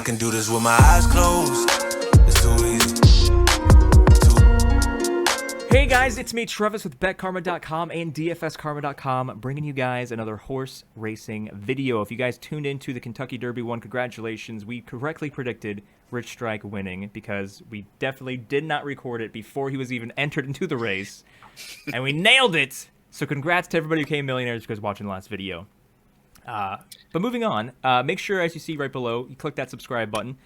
can do this with my eyes closed. It's too easy. Hey guys, it's me, Travis, with BetKarma.com and DFSKarma.com, bringing you guys another horse racing video. If you guys tuned into the Kentucky Derby one, congratulations. We correctly predicted Rich Strike winning because we definitely did not record it before he was even entered into the race, and we nailed it. So congrats to everybody who came millionaires because watching the last video. But moving on, make sure, as you see right below, you click that subscribe button.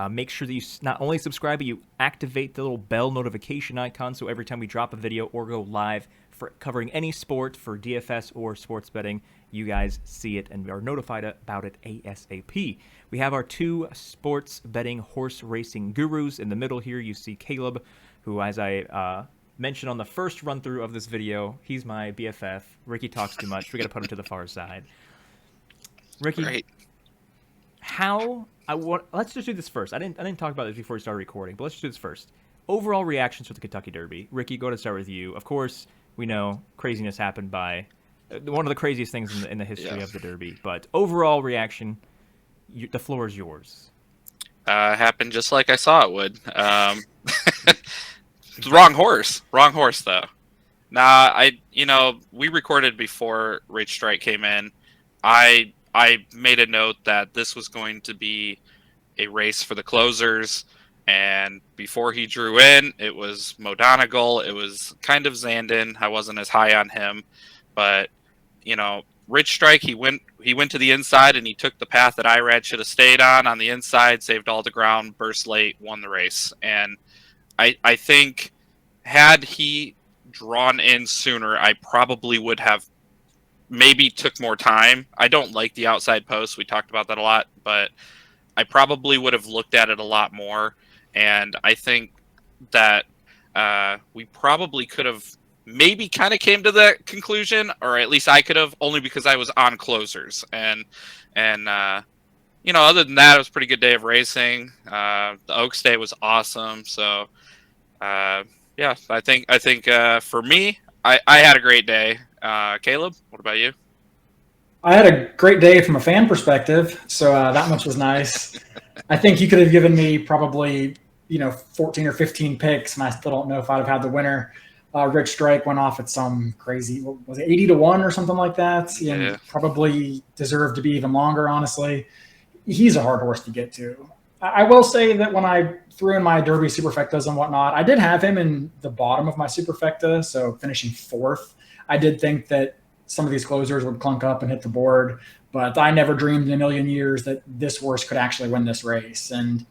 Make sure that you not only subscribe, but you activate the little bell notification icon so every time we drop a video or go live for covering any sport for DFS or sports betting, you guys see it and are notified about it ASAP. We have our two sports betting horse racing gurus. In the middle here, you see Caleb, who, as I mentioned on the first run-through of this video, he's my BFF. Ricky talks too much. We got to put him to the far side. Ricky, Right. let's just do this first. I didn't talk about this before we started recording, but let's just do this first. Overall reactions to the Kentucky Derby. Ricky, go to start with you. Of course, we know craziness happened by one of the craziest things in the history of the Derby. But overall reaction, the floor is yours. Happened just like I saw it would. Wrong horse though. Nah, we recorded before Rich Strike came in. I made a note that this was going to be a race for the closers, and before he drew in, it was Modonigal, it was kind of Zandon. I wasn't as high on him, but Rich Strike, he went to the inside and he took the path that Irad should have stayed on the inside, saved all the ground, burst late, won the race. And I think had he drawn in sooner, I probably would have maybe took more time. I don't like the outside post. We talked about that a lot, but I probably would have looked at it a lot more. And I think that we probably could have maybe kind of came to that conclusion, or at least I could have, only because I was on closers. And other than that, it was a pretty good day of racing. The Oaks Day was awesome. So, I think for me, I had a great day. Caleb, what about you? I had a great day from a fan perspective, so that much was nice. I think you could have given me probably 14 or 15 picks, and I still don't know if I'd have had the winner. Rich Strike went off at some crazy, what was it, 80-1 or something like that, and probably deserved to be even longer, honestly. He's a hard horse to get to. I will say that when I threw in my Derby superfectas and whatnot, I did have him in the bottom of my superfecta, so finishing fourth. I did think that some of these closers would clunk up and hit the board, but I never dreamed in a million years that this horse could actually win this race. And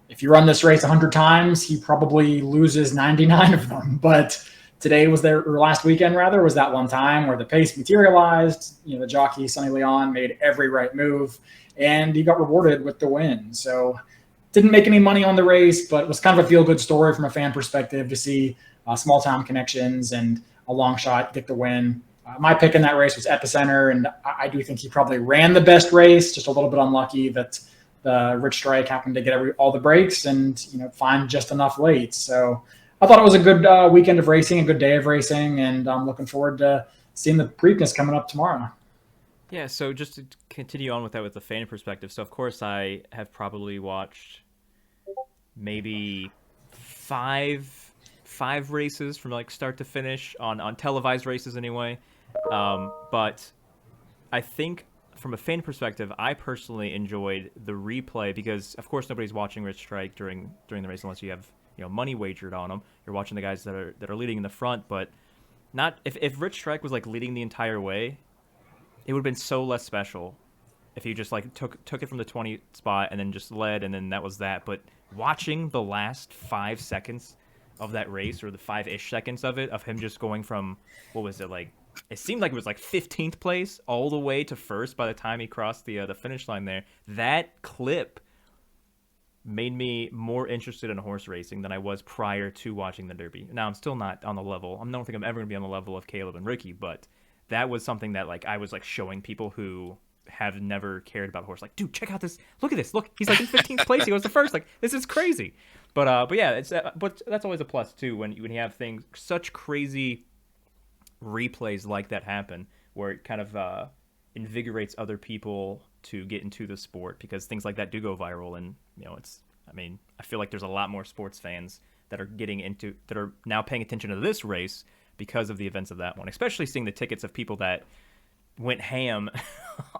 if you run this race 100 times, he probably loses 99 of them. But today was or last weekend rather, was that one time where the pace materialized. The jockey, Sonny Leon, made every right move, and he got rewarded with the win. So didn't make any money on the race, but it was kind of a feel-good story from a fan perspective to see small-time connections and a long shot get the win. My pick in that race was Epicenter, and I do think he probably ran the best race, just a little bit unlucky that the Rich Strike happened to get all the breaks and find just enough late. So I thought it was a good weekend of racing, a good day of racing, and I'm looking forward to seeing the Preakness coming up tomorrow. Yeah, so just to continue on with that with the fan perspective, so of course I have probably watched maybe five races from like start to finish on televised races anyway. But I think from a fan perspective, I personally enjoyed the replay because of course nobody's watching Rich Strike during the race unless you have money wagered on them. You're watching the guys that are leading in the front, but not if Rich Strike was like leading the entire way, it would have been so less special if he just like took it from the 20 spot and then just led and then that was that. But watching the last 5 seconds of that race, or the 5-ish seconds of it, of him just going from, what was it, like, it seemed like it was like 15th place all the way to first by the time he crossed the finish line there. That clip made me more interested in horse racing than I was prior to watching the Derby. Now, I'm still not on the level. I don't think I'm ever going to be on the level of Caleb and Ricky, but that was something that like I was like showing people who have never cared about horse. Like, dude, check out this. Look at this. Look, he's like in 15th place. He goes to first. Like, this is crazy. But yeah, it's but that's always a plus too when you have things, such crazy replays like that happen, where it kind of invigorates other people to get into the sport, because things like that do go viral. And, I feel like there's a lot more sports fans that are now paying attention to this race because of the events of that one, especially seeing the tickets of people that went ham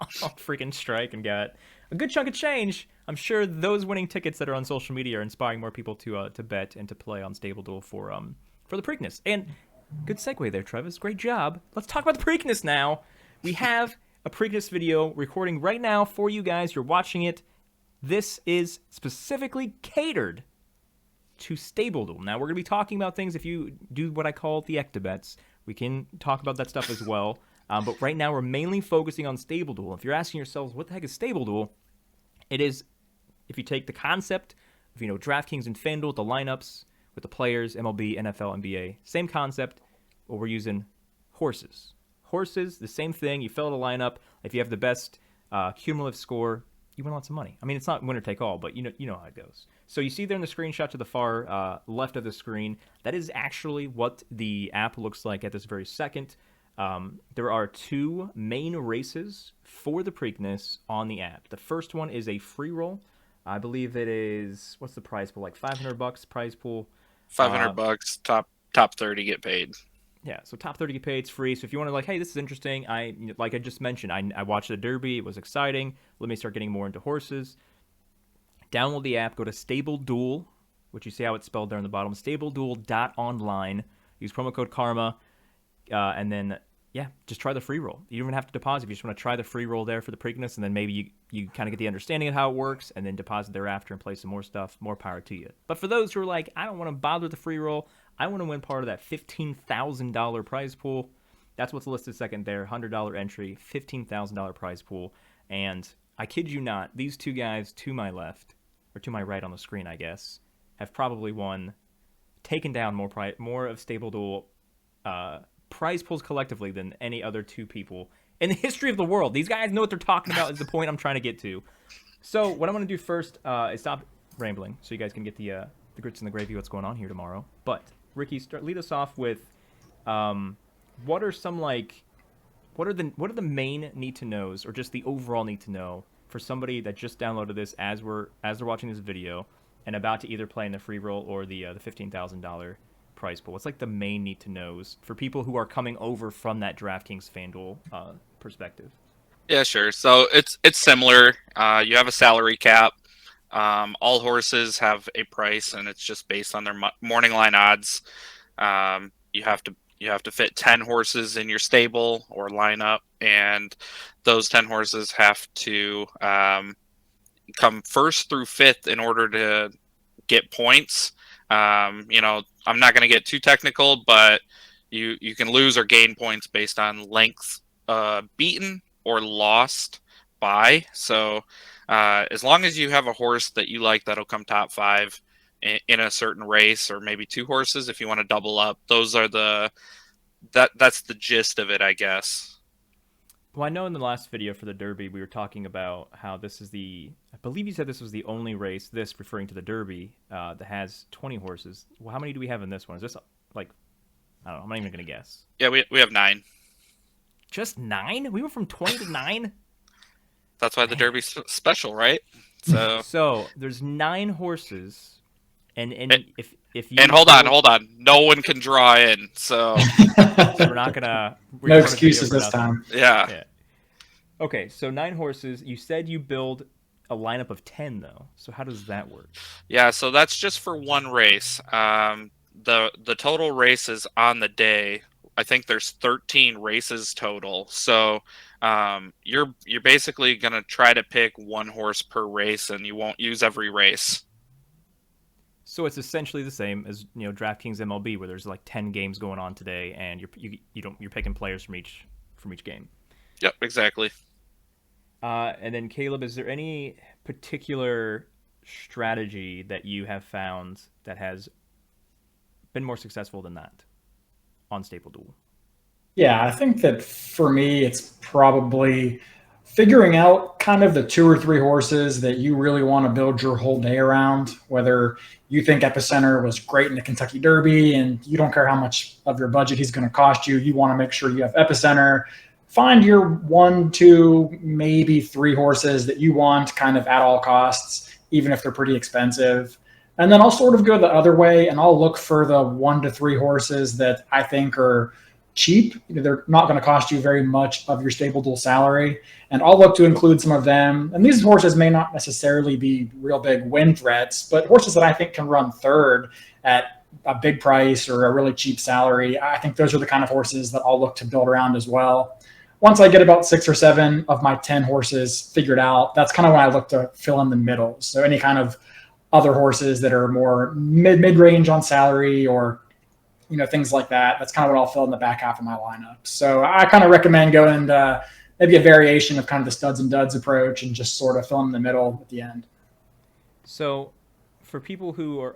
on freaking strike and got a good chunk of change. I'm sure those winning tickets that are on social media are inspiring more people to bet and to play on StableDuel for the Preakness. And good segue there, Travis. Great job. Let's talk about the Preakness now. We have a Preakness video recording right now for you guys. You're watching it. This is specifically catered to StableDuel. Now, we're going to be talking about things. If you do what I call the ectobets, we can talk about that stuff as well. But right now, we're mainly focusing on StableDuel. If you're asking yourselves, what the heck is StableDuel? It is, if you take the concept of, DraftKings and FanDuel, the lineups with the players, MLB, NFL, NBA, same concept, but we're using horses. Horses, the same thing. You fill out a lineup. If you have the best cumulative score, you win lots of money. I mean, it's not winner take all, but you know how it goes. So you see there in the screenshot to the far left of the screen, that is actually what the app looks like at this very second. There are two main races for the Preakness on the app. The first one is a free roll. I believe it is, what's the prize pool? Like $500 prize pool. $500, top 30 get paid. Yeah, so top 30 get paid, it's free. So if you want to hey, this is interesting, like I just mentioned, I watched the Derby, it was exciting. Let me start getting more into horses. Download the app, go to StableDuel, which you see how it's spelled there on the bottom, StableDuel.online. Use promo code KARMA, and then, just try the free roll. You don't even have to deposit. If you just want to try the free roll there for the Preakness, and then maybe you kind of get the understanding of how it works, and then deposit thereafter and play some more stuff, more power to you. But for those who are like, I don't want to bother the free roll, I want to win part of that $15,000 prize pool. That's what's listed second there. $100 entry, $15,000 prize pool. And I kid you not, these two guys to my left, or to my right on the screen, I guess, have probably taken down more of StableDuel prize pools collectively than any other two people in the history of the world. These guys know what they're talking about is the point I'm trying to get to. So what I'm going to do first is stop rambling so you guys can get the grits and the gravy what's going on here tomorrow. But Ricky, lead us off with what are the main need to knows, or just the overall need to know for somebody that just downloaded this as they're watching this video and about to either play in the free roll or the $15,000 prize pool? What's the main need to knows for people who are coming over from that DraftKings FanDuel perspective? Yeah, sure. So it's similar. You have a salary cap. All horses have a price, and it's just based on their morning line odds. You have to fit 10 horses in your stable or lineup, and those 10 horses have to come first through fifth in order to get points. I'm not going to get too technical, but you can lose or gain points based on length beaten or lost by. So as long as you have a horse that you like that'll come top 5 in a certain race, or maybe 2 horses if you want to double up, those are that's the gist of it, I guess. Well, I know in the last video for the Derby, we were talking about how I believe you said this was the only race, this referring to the Derby, that has 20 horses. Well, how many do we have in this one? Is this I don't know, I'm not even going to guess. Yeah, we have 9. Just 9? We went from 20 to 9? That's why the Derby's special, right? So there's 9 horses, and if you hold on, no one can draw in, so we're not gonna no excuses this time. Yeah. Okay, so 9 horses. You said you build a lineup of 10 though. So how does that work? Yeah, so that's just for one race. The total races on the day, I think there's 13 races total. So you're basically gonna try to pick one horse per race, and you won't use every race. So it's essentially the same as DraftKings MLB, where there's 10 games going on today, and you're picking players from each game. Yep, exactly. And then Caleb, is there any particular strategy that you have found that has been more successful than that on StableDuel? Yeah, I think that for me, it's probably figuring out kind of the 2 or 3 horses that you really want to build your whole day around, whether you think Epicenter was great in the Kentucky Derby and you don't care how much of your budget he's going to cost you. You want to make sure you have Epicenter find your 1, 2, maybe 3 horses that you want kind of at all costs, even if they're pretty expensive. And then I'll sort of go the other way and I'll look for the 1 to 3 horses that I think are cheap. They're not going to cost you very much of your StableDuel salary. And I'll look to include some of them. And these horses may not necessarily be real big win threats, but horses that I think can run third at a big price or a really cheap salary. I think those are the kind of horses that I'll look to build around as well. Once I get about 6 or 7 of my 10 horses figured out, that's kind of when I look to fill in the middle. So any kind of other horses that are more mid-range on salary or things like that. That's kind of what I'll fill in the back half of my lineup. So I kind of recommend going maybe a variation of kind of the studs and duds approach and just sort of fill in the middle at the end. So for people who are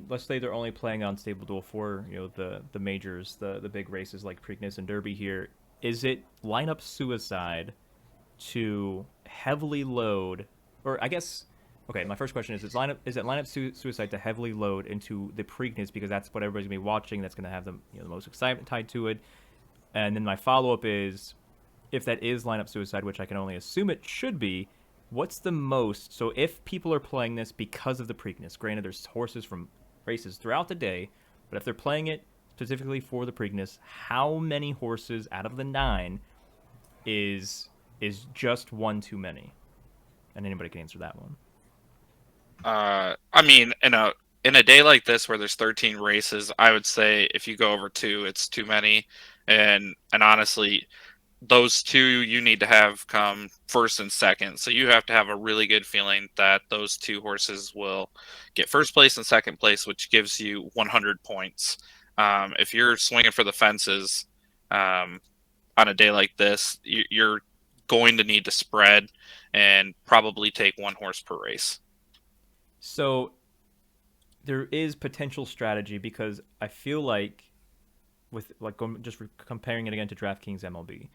let's say they're only playing on StableDuel for the majors, the big races like Preakness and Derby here, is it lineup suicide to heavily load, or I guess, okay, my first question is it lineup suicide to heavily load into the Preakness because that's what everybody's going to be watching, that's going to have the most excitement tied to it? And then my follow-up is, if that is lineup suicide, which I can only assume it should be, what's the most? So if people are playing this because of the Preakness, granted there's horses from races throughout the day, but if they're playing it specifically for the Preakness, how many horses out of the 9 is just one too many? And anybody can answer that one. I mean, in a day like this where there's 13 races, I would say if you go over 2, it's too many. And honestly, those 2 you need to have come first and second. So you have to have a really good feeling that those 2 horses will get first place and second place, which gives you 100 points. If you're swinging for the fences on a day like this, you're going to need to spread and probably take 1 horse per race. So there is potential strategy, because I feel like comparing it again to DraftKings MLB,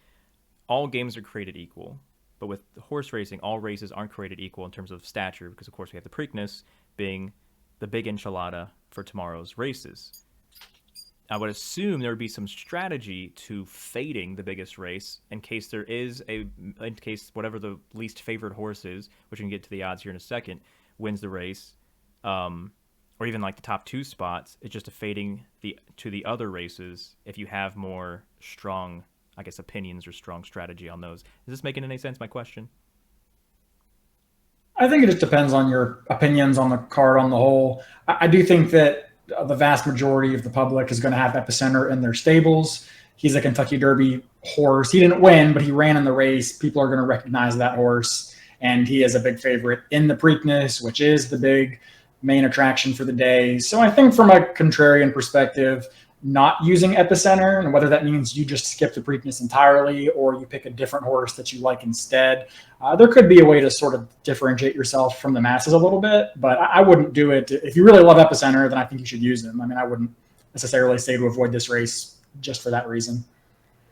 all games are created equal. But with horse racing, all races aren't created equal in terms of stature, because of course we have the Preakness being the big enchilada for tomorrow's races. I would assume there would be some strategy to fading the biggest race in case whatever the least favored horse is, which we can get to the odds here in a second, wins the race, or even like the top 2 spots. It's just a fading to the other races if you have more strong, I guess, opinions or strong strategy on those. Is this making any sense, my question? I think it just depends on your opinions on the card on the whole. I do think that the vast majority of the public is going to have Epicenter in their stables. He's a Kentucky Derby horse. He didn't win, but he ran in the race. People are going to recognize that horse, and he is a big favorite in the Preakness, which is the big main attraction for the day. So I think from a contrarian perspective, not using Epicenter, and whether that means you just skip the Preakness entirely or you pick a different horse that you like instead, there could be a way to sort of differentiate yourself from the masses a little bit, but I wouldn't do it. If you really love Epicenter, then I think you should use him. I mean, I wouldn't necessarily say to avoid this race just for that reason.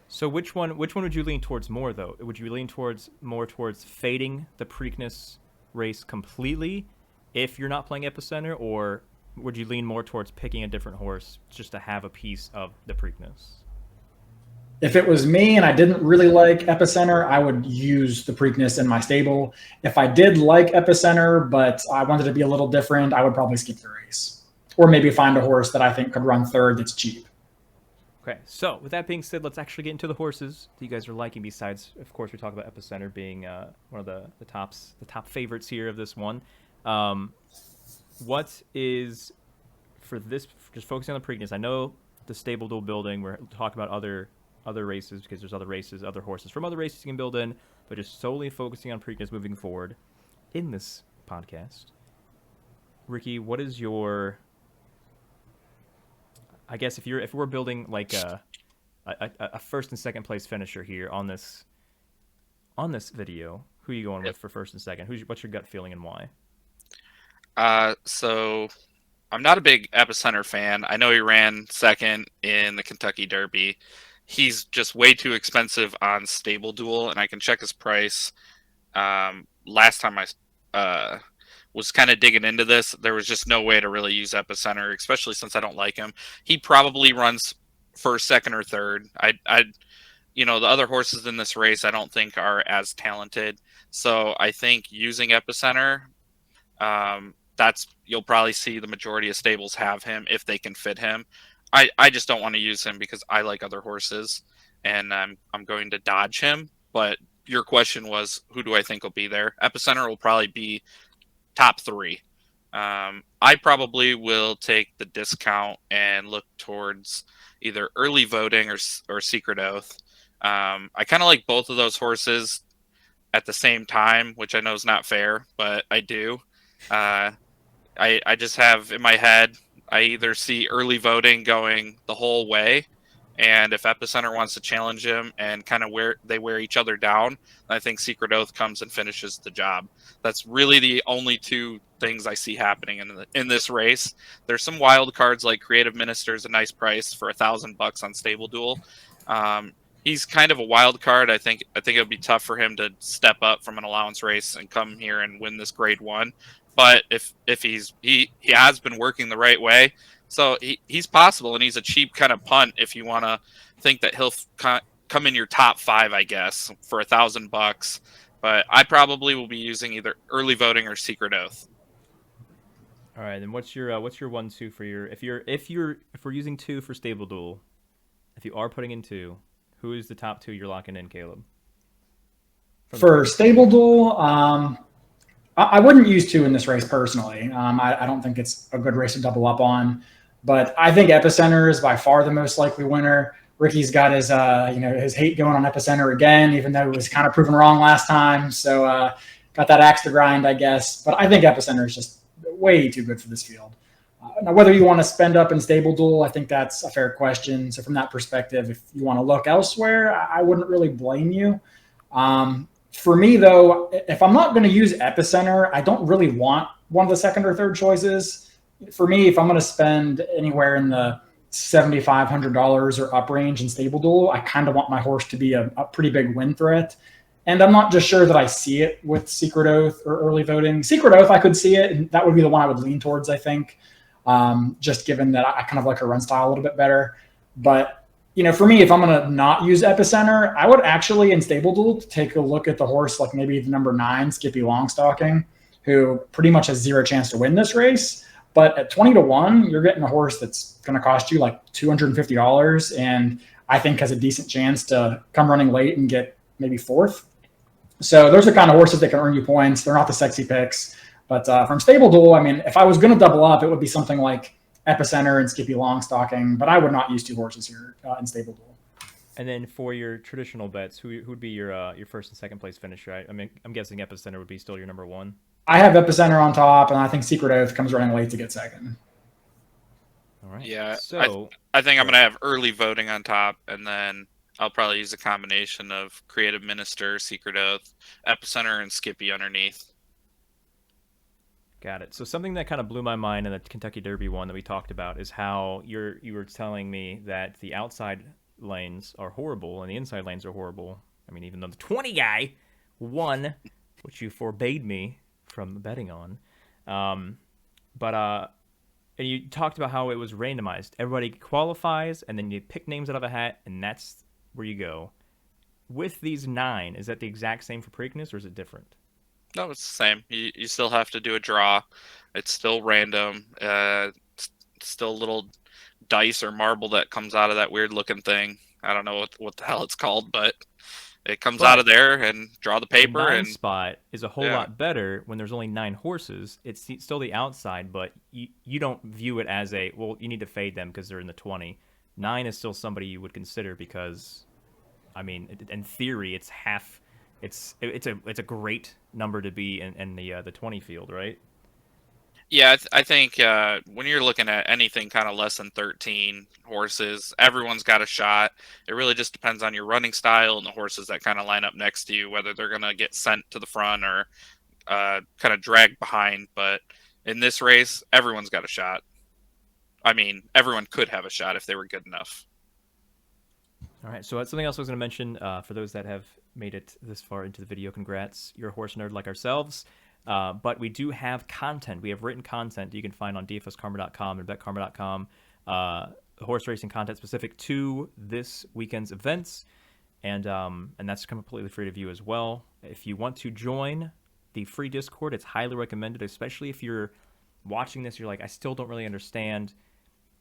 So which one would you lean towards more, though? Would you lean more towards fading the Preakness race completely if you're not playing Epicenter, or would you lean more towards picking a different horse just to have a piece of the Preakness? If it was me and I didn't really like Epicenter, I would use the Preakness in my stable. If I did like Epicenter, but I wanted to be a little different, I would probably skip the race. Or maybe find a horse that I think could run third that's cheap. Okay, so with that being said, let's actually get into the horses that you guys are liking, besides, of course, we talk about Epicenter being one of the top favorites here of this one. What is, for this, just focusing on the Preakness, I know the StableDuel building, we're talking about other races, because there's other horses from other races you can build in, but just solely focusing on Preakness moving forward in this podcast. Ricky, what is your, I guess if we're building like a first and second place finisher here on this video, who are you going with for first and second? What's your gut feeling and why? So I'm not a big Epicenter fan. I know he ran second in the Kentucky Derby. He's just way too expensive on StableDuel, and I can check his price. Last time I was kind of digging into this, there was just no way to really use Epicenter, especially since I don't like him. He probably runs first, second, or third. the other horses in this race I don't think are as talented. So I think using Epicenter, you'll probably see the majority of stables have him if they can fit him. I just don't want to use him because I like other horses, and I'm going to dodge him. But your question was, who do I think will be there? Epicenter will probably be top 3. I probably will take the discount and look towards either early voting or Secret Oath. I kind of like both of those horses at the same time, which I know is not fair, but I do. I just have in my head, I either see early voting going the whole way, and if Epicenter wants to challenge him and kind of wear each other down, I think Secret Oath comes and finishes the job. That's really the only 2 things I see happening in this race. There's some wild cards like Creative Minister's a nice price for $1,000 on StableDuel. He's kind of a wild card. I think it'll be tough for him to step up from an allowance race and come here and win this grade 1. But if he has been working the right way, so he's possible, and he's a cheap kind of punt if you want to think that he'll come in your top 5, I guess, for $1,000. But I probably will be using either early voting or Secret Oath. All right, then what's your 1-2 for your if we're using 2 for StableDuel, if you are putting in 2, who is the top 2 you're locking in, Caleb? For StableDuel, I wouldn't use 2 in this race personally. I don't think it's a good race to double up on, but I think Epicenter is by far the most likely winner. Ricky's got his his hate going on Epicenter again, even though he was kind of proven wrong last time. So got that axe to grind, I guess. But I think Epicenter is just way too good for this field. Now, whether you want to spend up in StableDuel, I think that's a fair question. So from that perspective, if you want to look elsewhere, I wouldn't really blame you. For me, though, if I'm not going to use Epicenter, I don't really want one of the second or third choices. For me, if I'm going to spend anywhere in the $7,500 or up range in StableDuel, I kind of want my horse to be a pretty big win threat. And I'm not just sure that I see it with Secret Oath or early voting. Secret Oath, I could see it, and that would be the one I would lean towards, I think, just given that I kind of like her run style a little bit better. But for me, if I'm going to not use Epicenter, I would actually in StableDuel take a look at the horse like maybe the number 9, Skippy Longstocking, who pretty much has 0 chance to win this race. But at 20-1, you're getting a horse that's going to cost you like $250, and I think has a decent chance to come running late and get maybe 4th. So those are kind of horses that can earn you points. They're not the sexy picks. But from StableDuel, I mean, if I was going to double up, it would be something like Epicenter and Skippy Longstocking, but I would not use 2 horses here in StableDuel. And then for your traditional bets, who would be your first and second place finisher? I mean, I'm guessing Epicenter would be still your number 1. I have Epicenter on top, and I think Secret Oath comes running late to get second. All right. Yeah, so I think I'm going to have early voting on top, and then I'll probably use a combination of Creative Minister, Secret Oath, Epicenter, and Skippy underneath. Got it. So something that kind of blew my mind in the Kentucky Derby one that we talked about is how you were telling me that the outside lanes are horrible and the inside lanes are horrible. I mean, even though the 20 guy won, which you forbade me from betting on. And you talked about how it was randomized. Everybody qualifies, and then you pick names out of a hat, and that's where you go. With these 9, is that the exact same for Preakness, or is it different? No, it's the same. You still have to do a draw. It's still random. It's still a little dice or marble that comes out of that weird looking thing. I don't know what the hell it's called, but it comes out of there and draw the paper. The 9 and spot is a whole lot better when there's only 9 horses. It's still the outside, but you don't view it as you need to fade them because they're in the 20. 9 is still somebody you would consider because, I mean, in theory, it's half. It's a great number to be in the 20 field, right? Yeah, I think when you're looking at anything kind of less than 13 horses, everyone's got a shot. It really just depends on your running style and the horses that kind of line up next to you, whether they're going to get sent to the front or kind of dragged behind. But in this race, everyone's got a shot. I mean, everyone could have a shot if they were good enough. All right, so that's something else I was going to mention for those that have made it this far into the video. Congrats, you're a horse nerd like ourselves. But we do have content. We have written content that you can find on dfskarma.com and betkarma.com, horse racing content specific to this weekend's events. and that's completely free to view as well. If you want to join the free Discord, it's highly recommended, especially if you're watching this, you're like, I still don't really understand.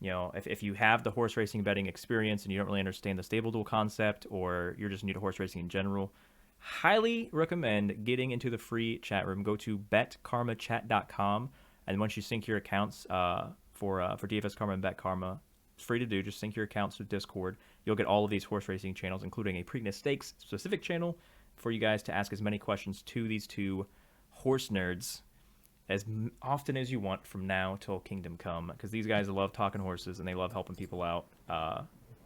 If you have the horse racing betting experience and you don't really understand the StableDuel concept, or you're just new to horse racing in general, highly recommend getting into the free chat room. Go to betkarmachat.com, and once you sync your accounts for DFS Karma and Bet Karma, it's free to do. Just sync your accounts to Discord. You'll get all of these horse racing channels, including a Preakness Stakes specific channel for you guys to ask as many questions to these two horse nerds as often as you want from now till Kingdom Come, because these guys love talking horses and they love helping people out,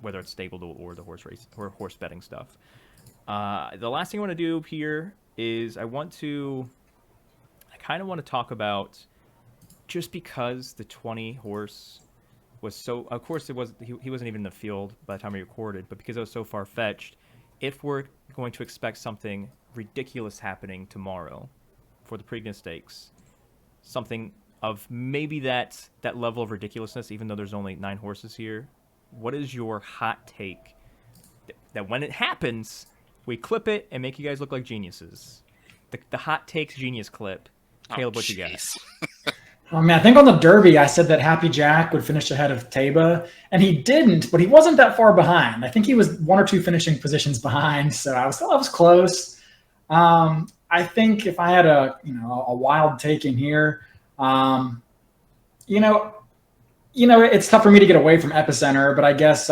whether it's StableDuel or the horse race or horse betting stuff. The last thing I want to do here is I kind of want to talk about, just because the 20 horse was so, of course he wasn't even in the field by the time we recorded, but because it was so far-fetched, if we're going to expect something ridiculous happening tomorrow for the Preakness Stakes, something of maybe that level of ridiculousness, even though there's only 9 horses here, what is your hot take that when it happens, we clip it and make you guys look like geniuses? The hot takes genius clip. Caleb, what you got? I mean, I think on the Derby, I said that Happy Jack would finish ahead of Taba, and he didn't, but he wasn't that far behind. I think he was 1 or 2 finishing positions behind, so I was close. I think if I had a wild take in here, it's tough for me to get away from Epicenter, but I guess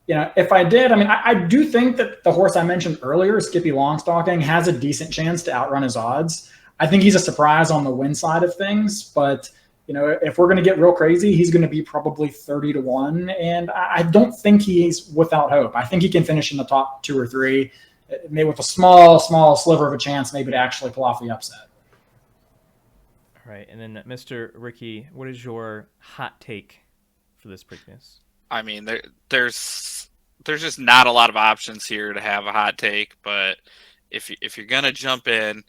if I did, I mean, I do think that the horse I mentioned earlier, Skippy Longstalking, has a decent chance to outrun his odds. I think he's a surprise on the win side of things, but if we're going to get real crazy, he's going to be probably 30-1, and I don't think he's without hope. I think he can finish in the top 2 or 3, maybe with a small sliver of a chance, maybe to actually pull off the upset. All right, and then Mr. Ricky, what is your hot take for this Preakness? I mean, there's just not a lot of options here to have a hot take, but if you're gonna jump in,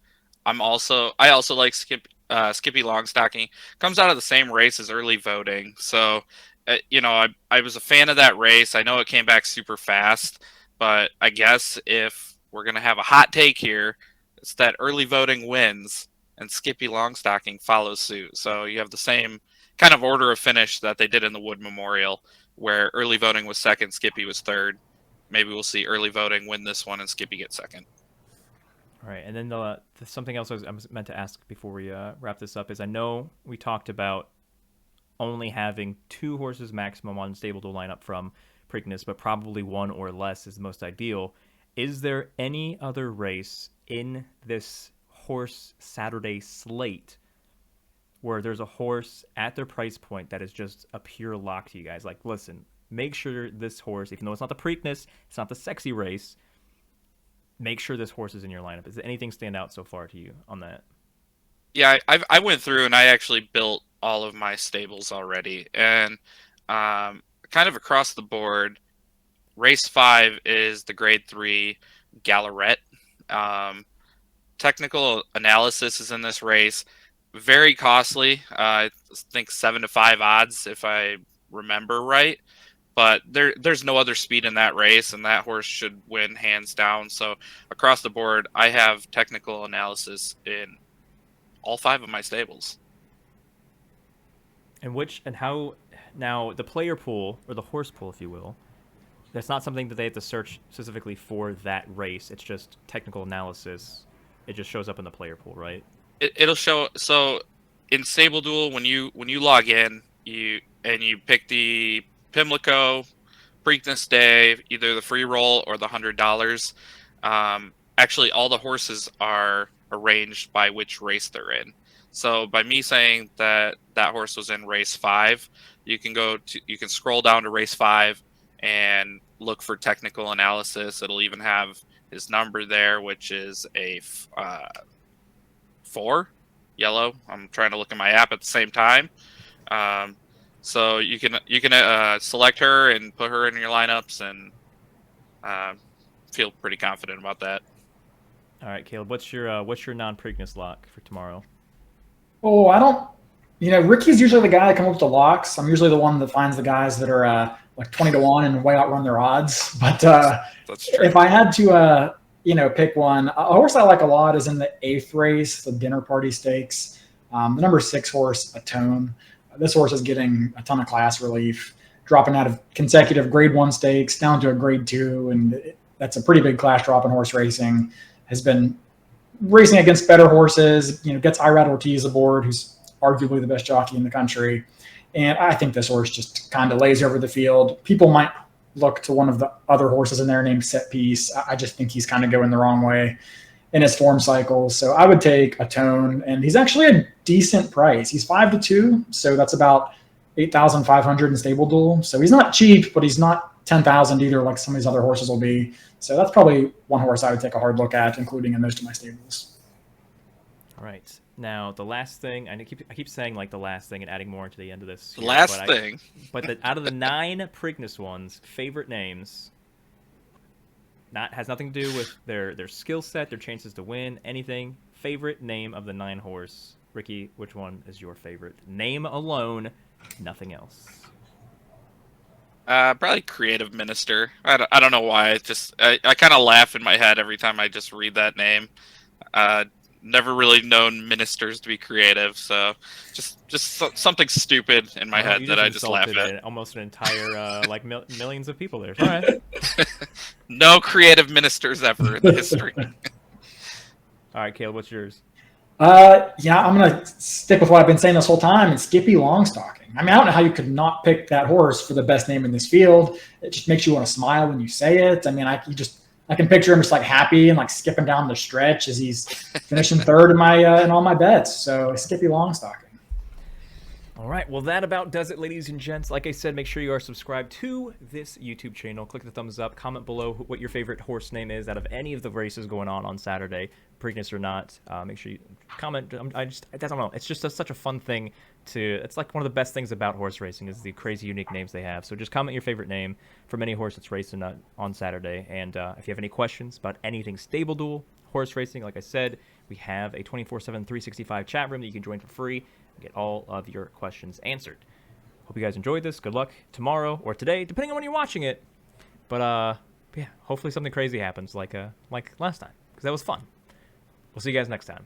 I also like Skippy Longstocking. Comes out of the same race as early voting, so I was a fan of that race. I know it came back super fast, but I guess if we're gonna have a hot take here, it's that early voting wins and Skippy Longstocking follows suit. So you have the same kind of order of finish that they did in the Wood Memorial, where early voting was second, Skippy was third. Maybe we'll see early voting win this one and Skippy get second. All right, and then something else I was meant to ask before we wrap this up is, I know we talked about only having 2 horses maximum on StableDuel lineup from Preakness, but probably 1 or less is the most ideal. Is there any other race in this horse Saturday slate where there's a horse at their price point that is just a pure lock to you guys? Like, listen, make sure this horse, even though it's not the Preakness, it's not the sexy race, make sure this horse is in your lineup. Does anything stand out so far to you on that? Yeah, I went through and I actually built all of my stables already, and kind of across the board, race 5 is the grade 3 Gallarette. Technical analysis is in this race. Very costly. I think 7 to 5 odds, if I remember right. But there's no other speed in that race, and that horse should win hands down. So across the board, I have technical analysis in all 5 of my stables. And how now the player pool, or the horse pool, if you will, that's not something that they have to search specifically for that race. It's just technical analysis. It just shows up in the player pool, right? It'll show. So in StableDuel, when you log in, you pick the Pimlico, Preakness Day, either the free roll or the $100. Actually, all the horses are arranged by which race they're in. So by me saying that horse was in race 5, you can scroll down to race 5 and look for technical analysis. It'll even have his number there, which is a 4, yellow. I'm trying to look at my app at the same time. So you can select her and put her in your lineups, and feel pretty confident about that. All right, Caleb, what's your non-Preakness lock for tomorrow? Oh, I don't. Ricky's usually the guy that comes up with the locks. I'm usually the one that finds the guys that are like 20-1 and way outrun their odds. But That's true. if I had to, pick one, a horse I like a lot is in the 8th race, the Dinner Party Stakes. The number 6 horse, Atone. This horse is getting a ton of class relief, dropping out of consecutive Grade 1 stakes down to a Grade 2, and that's a pretty big class drop in horse racing. Has been racing against better horses, gets Irad Ortiz aboard, who's arguably the best jockey in the country. And I think this horse just kind of lays over the field. People might look to one of the other horses in there named Set Piece. I just think he's kind of going the wrong way in his form cycles. So I would take Atone, and he's actually a decent price. He's 5-2, so that's about 8,500 in StableDuel. So he's not cheap, but he's not 10,000 either, like some of these other horses will be. So that's probably one horse I would take a hard look at, including in most of my stables. All right. Now, the last thing, I keep saying like the last thing and adding more to the end of this. The last thing. But out of the 9 Preakness ones, favorite names, has nothing to do with their skill set, their chances to win, anything. Favorite name of the 9 horse. Ricky, which one is your favorite? Name alone, nothing else. Probably Creative Minister. I don't know why. I kind of laugh in my head every time I just read that name. Never really known ministers to be creative, so just something stupid in my head that I just laugh at. Almost an entire millions of people there. All right. No creative ministers ever in the history. All right, Caleb, what's yours? I'm gonna stick with what I've been saying this whole time. It's Skippy Longstocking. I mean, I don't know how you could not pick that horse for the best name in this field. It just makes you want to smile when you say it. I mean, I can picture him just like happy and like skipping down the stretch as he's finishing third in in all my bets. So Skippy Longstocking. All right, well, that about does it, ladies and gents. Like I said, make sure you are subscribed to this YouTube channel. Click the thumbs up. Comment below what your favorite horse name is out of any of the races going on Saturday, Preakness or not. Make sure you comment. I don't know. It's just such a fun thing it's like one of the best things about horse racing is the crazy unique names they have. So just comment your favorite name from any horse that's racing on Saturday. And if you have any questions about anything StableDuel, horse racing, like I said, we have a 24/7, 365 chat room that you can join for free and get all of your questions answered. Hope you guys enjoyed this. Good luck tomorrow or today, depending on when you're watching it. But yeah, hopefully something crazy happens like last time, because that was fun. We'll see you guys next time.